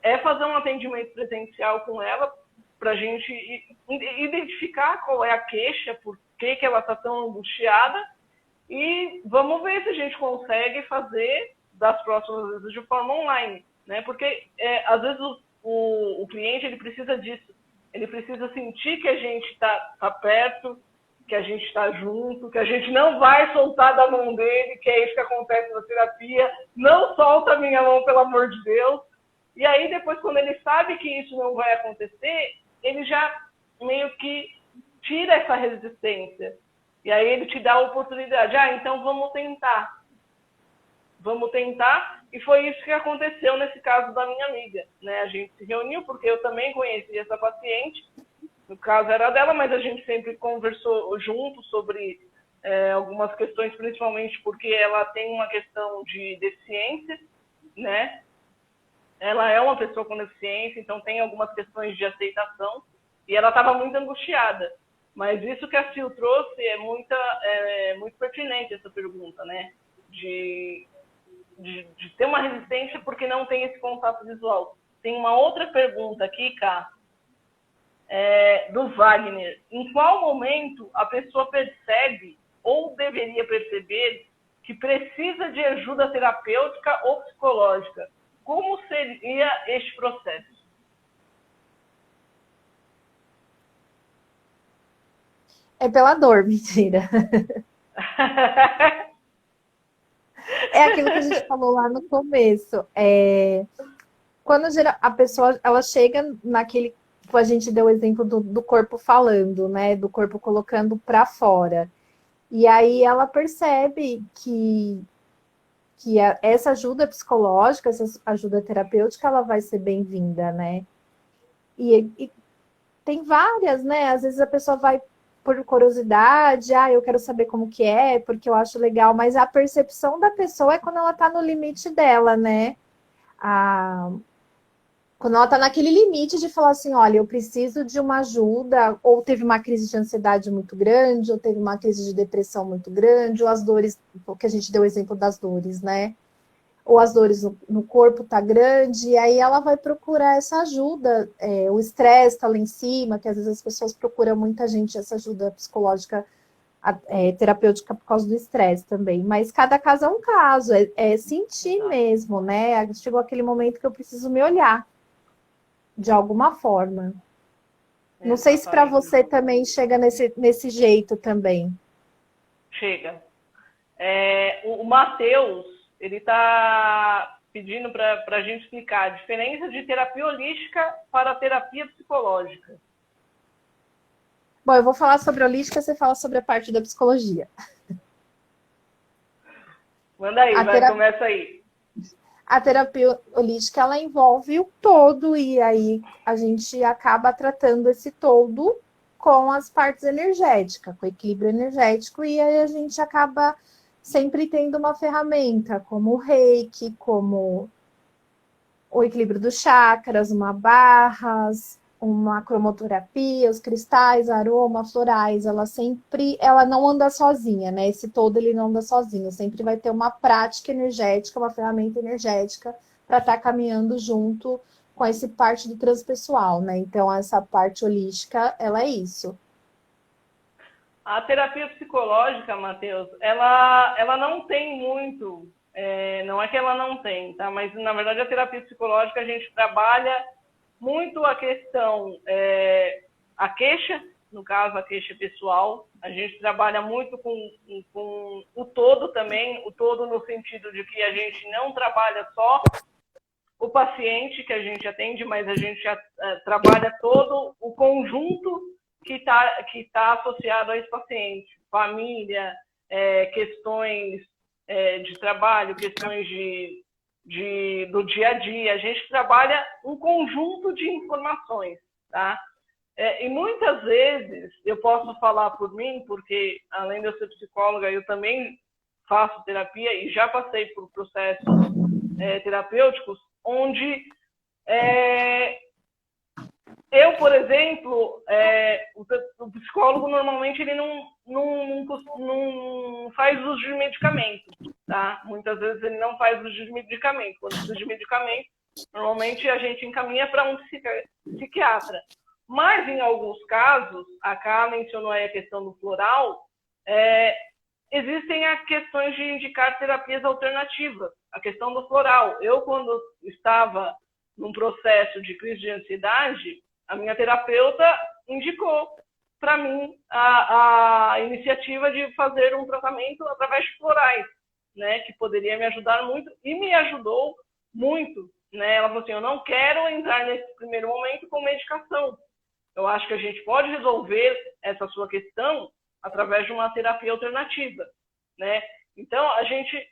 é fazer um atendimento presencial com ela, para a gente identificar qual é a queixa, por que ela está tão angustiada, e vamos ver se a gente consegue fazer das próximas vezes de forma online. Né? Porque, às vezes, o cliente ele precisa disso. Ele precisa sentir que a gente está perto, que a gente está junto, que a gente não vai soltar da mão dele, que é isso que acontece na terapia. Não solta a minha mão, pelo amor de Deus. E aí, depois, quando ele sabe que isso não vai acontecer, ele já meio que tira essa resistência. E aí ele te dá a oportunidade. Então vamos tentar. Vamos tentar. E foi isso que aconteceu nesse caso da minha amiga. Né? A gente se reuniu porque eu também conheci essa paciente. No caso era dela, mas a gente sempre conversou junto sobre algumas questões, principalmente porque ela tem uma questão de deficiência, né? Ela é uma pessoa com deficiência, então tem algumas questões de aceitação, e ela estava muito angustiada. Mas isso que a Sil trouxe é muito pertinente, essa pergunta, né? De ter uma resistência porque não tem esse contato visual. Tem uma outra pergunta aqui, Cá, do Wagner. Em qual momento a pessoa percebe, ou deveria perceber, que precisa de ajuda terapêutica ou psicológica? Como seria este processo? É pela dor, mentira. É aquilo que a gente falou lá no começo. Quando a pessoa ela chega naquele. A gente deu o exemplo do corpo falando, né? Do corpo colocando para fora. E aí ela percebe que essa ajuda psicológica, essa ajuda terapêutica, ela vai ser bem-vinda, né? E tem várias, né? Às vezes a pessoa vai por curiosidade, eu quero saber como que é, porque eu acho legal, mas a percepção da pessoa é quando ela tá no limite dela, né? Quando ela tá naquele limite de falar assim, olha, eu preciso de uma ajuda, ou teve uma crise de ansiedade muito grande, ou teve uma crise de depressão muito grande, ou as dores, porque a gente deu o exemplo das dores, né? Ou as dores no corpo tá grande, e aí ela vai procurar essa ajuda. O estresse tá lá em cima, que às vezes as pessoas procuram muita gente essa ajuda psicológica, terapêutica por causa do estresse também. Mas cada caso é um caso, é sentir mesmo, né? Chegou aquele momento que eu preciso me olhar de alguma forma. Não sei se para você também chega nesse jeito também. Chega. O Matheus, ele está pedindo para a gente explicar a diferença de terapia holística para terapia psicológica. Bom, eu vou falar sobre a holística, você fala sobre a parte da psicologia. Manda aí, começa aí. A terapia holística, ela envolve o todo, e aí a gente acaba tratando esse todo com as partes energéticas, com o equilíbrio energético, e aí a gente acaba sempre tendo uma ferramenta, como o reiki, como o equilíbrio dos chakras, barras, uma cromoterapia, os cristais, aroma, florais, ela não anda sozinha, né? Esse todo ele não anda sozinho, sempre vai ter uma prática energética, uma ferramenta energética para estar caminhando junto com essa parte do transpessoal, né? Então essa parte holística, ela é isso. A terapia psicológica, Matheus, ela não tem muito, não é que ela não tem, tá? Mas na verdade a terapia psicológica a gente trabalha muito a questão, a queixa, no caso a queixa pessoal, a gente trabalha muito com o todo também, o todo no sentido de que a gente não trabalha só o paciente que a gente atende, mas a gente trabalha todo o conjunto que tá associado a esse paciente, família, questões de trabalho, questões do dia a dia. A gente trabalha um conjunto de informações, tá? E muitas vezes, eu posso falar por mim, porque além de eu ser psicóloga, eu também faço terapia e já passei por processos terapêuticos, onde eu, por exemplo, o psicólogo normalmente ele não faz uso de medicamento, tá? Muitas vezes ele não faz uso de medicamento. Quando precisa de medicamento, normalmente a gente encaminha para um psiquiatra. Mas, em alguns casos, a Ká mencionou aí a questão do floral, existem as questões de indicar terapias alternativas. A questão do floral. Eu, quando estava num processo de crise de ansiedade, a minha terapeuta indicou para mim a iniciativa de fazer um tratamento através de florais, né, que poderia me ajudar muito, e me ajudou muito, né? Ela falou assim, eu não quero entrar nesse primeiro momento com medicação. Eu acho que a gente pode resolver essa sua questão através de uma terapia alternativa, né? Então, a gente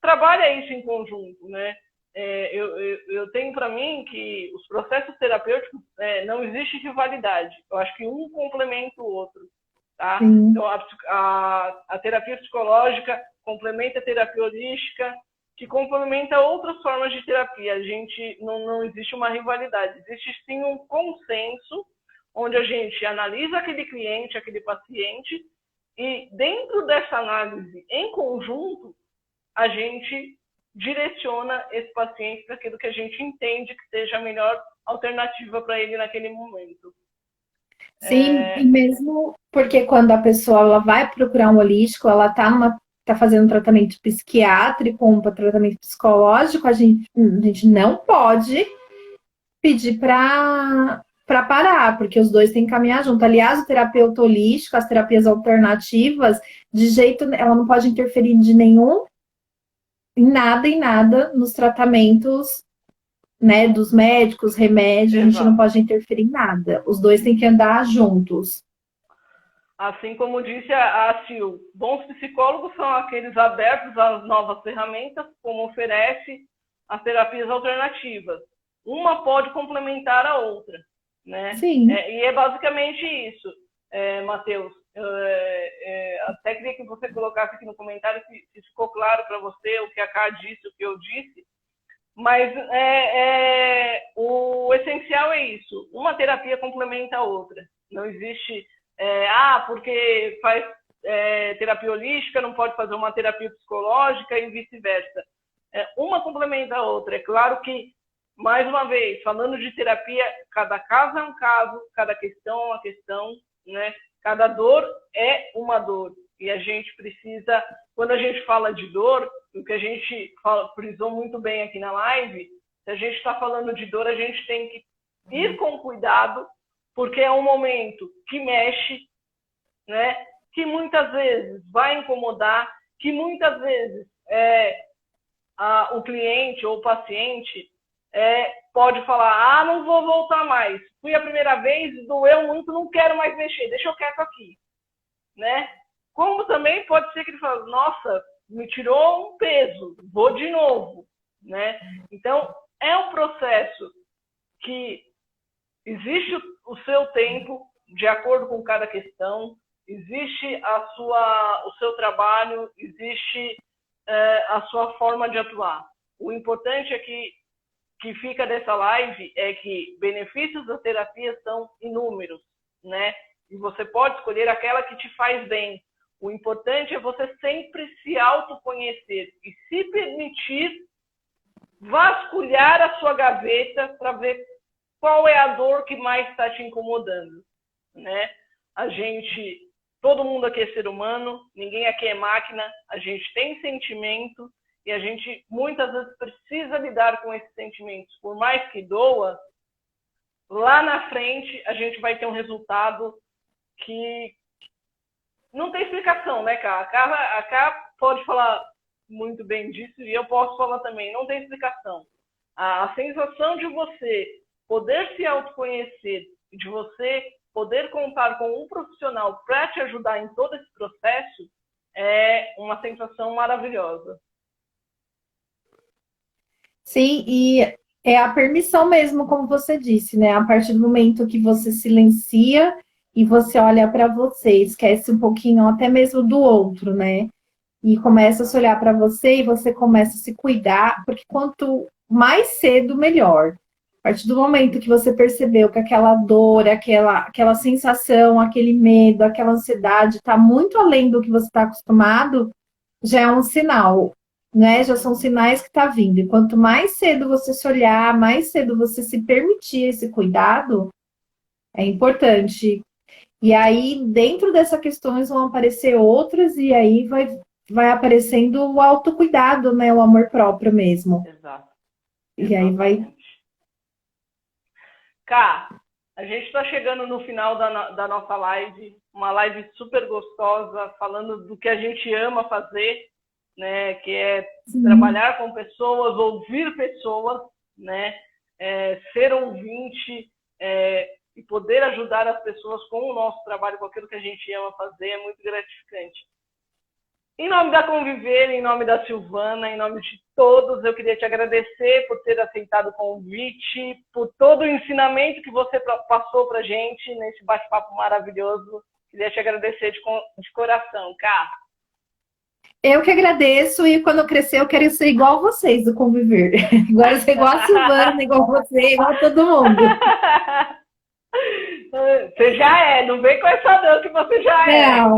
trabalha isso em conjunto, né? Eu tenho para mim que os processos terapêuticos não existe rivalidade. Eu acho que um complementa o outro, tá? Então, a terapia psicológica complementa a terapia holística, que complementa outras formas de terapia. A gente não existe uma rivalidade, existe sim um consenso onde a gente analisa aquele cliente, aquele paciente, e dentro dessa análise em conjunto, a gente direciona esse paciente para aquilo que a gente entende que seja a melhor alternativa para ele naquele momento. Sim, e mesmo porque quando a pessoa ela vai procurar um holístico, ela tá fazendo um tratamento psiquiátrico, um tratamento psicológico, a gente não pode pedir para para parar, porque os dois têm que caminhar junto. Aliás, o terapeuta holístico, as terapias alternativas, de jeito, ela não pode interferir de nenhum, em nada nos tratamentos, né, dos médicos, remédios, a gente não pode interferir em nada. Os dois têm que andar juntos. Assim como disse a Sil, bons psicólogos são aqueles abertos às novas ferramentas, como oferece as terapias alternativas. Uma pode complementar a outra, né? Sim. E é basicamente isso, Matheus. Até queria que você colocasse aqui no comentário se ficou claro para você o que a Ká disse, o que eu disse. Mas o essencial é isso. Uma terapia complementa a outra. Não existe... porque faz terapia holística, não pode fazer uma terapia psicológica e vice-versa. Uma complementa a outra. É claro que, mais uma vez, falando de terapia, cada caso é um caso, cada questão é uma questão, né? Cada dor é uma dor. E a gente precisa, quando a gente fala de dor, o que a gente frisou muito bem aqui na live, se a gente está falando de dor, a gente tem que ir com cuidado, porque é um momento que mexe, né? Que muitas vezes vai incomodar, que muitas vezes o cliente ou o paciente pode falar, não vou voltar mais, fui a primeira vez, doeu muito, não quero mais mexer, deixa eu quieto aqui, né? Como também pode ser que ele fale, nossa, me tirou um peso, vou de novo, né? Então, é um processo que existe o seu tempo, de acordo com cada questão, existe o seu trabalho, existe a sua forma de atuar. O importante é que fica dessa live é que benefícios da terapia são inúmeros, né? E você pode escolher aquela que te faz bem. O importante é você sempre se autoconhecer e se permitir vasculhar a sua gaveta para ver qual é a dor que mais está te incomodando, né? Todo mundo aqui é ser humano, ninguém aqui é máquina, a gente tem sentimento e a gente muitas vezes precisa lidar com esses sentimentos. Por mais que doa, lá na frente a gente vai ter um resultado que não tem explicação, né, Ká? A Ká pode falar muito bem disso e eu posso falar também, não tem explicação. A sensação de você poder se autoconhecer, de você poder contar com um profissional para te ajudar em todo esse processo é uma sensação maravilhosa. Sim, e é a permissão mesmo, como você disse, né? A partir do momento que você silencia e você olha para você, esquece um pouquinho até mesmo do outro, né? E começa a se olhar para você e você começa a se cuidar, porque quanto mais cedo, melhor. A partir do momento que você percebeu que aquela dor, aquela sensação, aquele medo, aquela ansiedade está muito além do que você está acostumado, já é um sinal, né? Já são sinais que está vindo. E quanto mais cedo você se olhar, mais cedo você se permitir esse cuidado, é importante. E aí, dentro dessas questões, vão aparecer outras, e aí vai aparecendo o autocuidado, né? O amor próprio mesmo. Exato. E aí vai... Ká, a gente está chegando no final da nossa live, uma live super gostosa, falando do que a gente ama fazer, né? Que é trabalhar com pessoas, ouvir pessoas, né? Ser ouvinte e poder ajudar as pessoas com o nosso trabalho, com aquilo que a gente ama fazer, é muito gratificante. Em nome da Conviver, em nome da Silvana, em nome de todos, eu queria te agradecer por ter aceitado o convite, por todo o ensinamento que você passou para a gente nesse bate-papo maravilhoso. Queria te agradecer de coração, Ká. Eu que agradeço, e quando eu crescer eu quero ser igual a vocês do Conviver. Agora ser igual a Silvana, igual você, igual a todo mundo. Você já não vem com essa não, que você já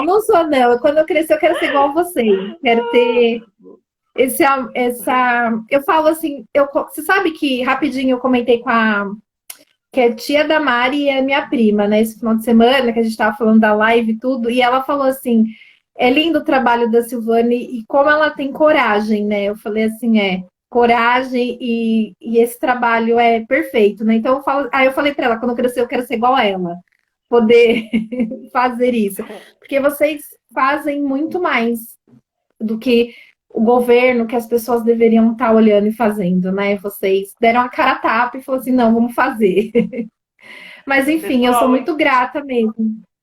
Não sou não. Quando eu crescer eu quero ser igual a vocês. Quero ter eu falo assim, você sabe que rapidinho eu comentei que é tia da Mari e é minha prima, né? Esse final de semana que a gente estava falando da live e tudo, e ela falou assim, é lindo o trabalho da Silvane e como ela tem coragem, né? Eu falei assim, coragem e esse trabalho é perfeito, né? Então aí eu falei para ela, quando eu crescer eu quero ser igual a ela, poder fazer isso, porque vocês fazem muito mais do que o governo, que as pessoas deveriam estar olhando e fazendo, né? Vocês deram a cara a tapa e falaram assim, não, vamos fazer. Mas enfim, eu sou Pessoal, muito grata mesmo.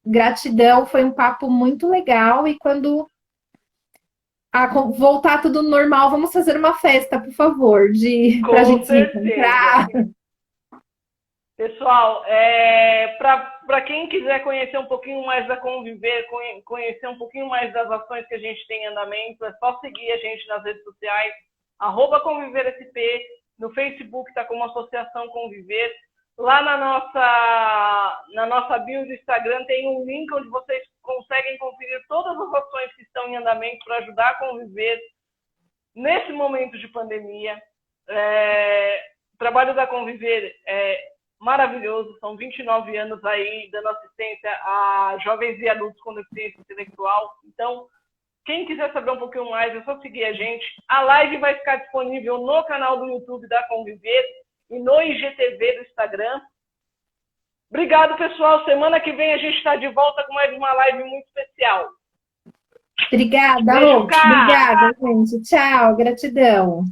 Gratidão, foi um papo muito legal e quando voltar tudo normal, vamos fazer uma festa, por favor, para a com gente se certeza. encontrar. Pessoal, para quem quiser conhecer um pouquinho mais da Conviver, conhecer um pouquinho mais das ações que a gente tem em andamento, é só seguir a gente nas redes sociais, @ConviverSP, no Facebook está como Associação Conviver. Lá na nossa bio do Instagram tem um link onde vocês conseguem conferir todas as ações que estão em andamento para ajudar a conviver nesse momento de pandemia. O trabalho da Conviver é maravilhoso, são 29 anos aí dando assistência a jovens e adultos com deficiência intelectual. Então, quem quiser saber um pouquinho mais, é só seguir a gente. A live vai ficar disponível no canal do YouTube da Conviver e no IGTV do Instagram. Obrigado, pessoal. Semana que vem a gente está de volta com mais uma live muito especial. Obrigada, Beijo, Obrigada, gente. Tchau, gratidão.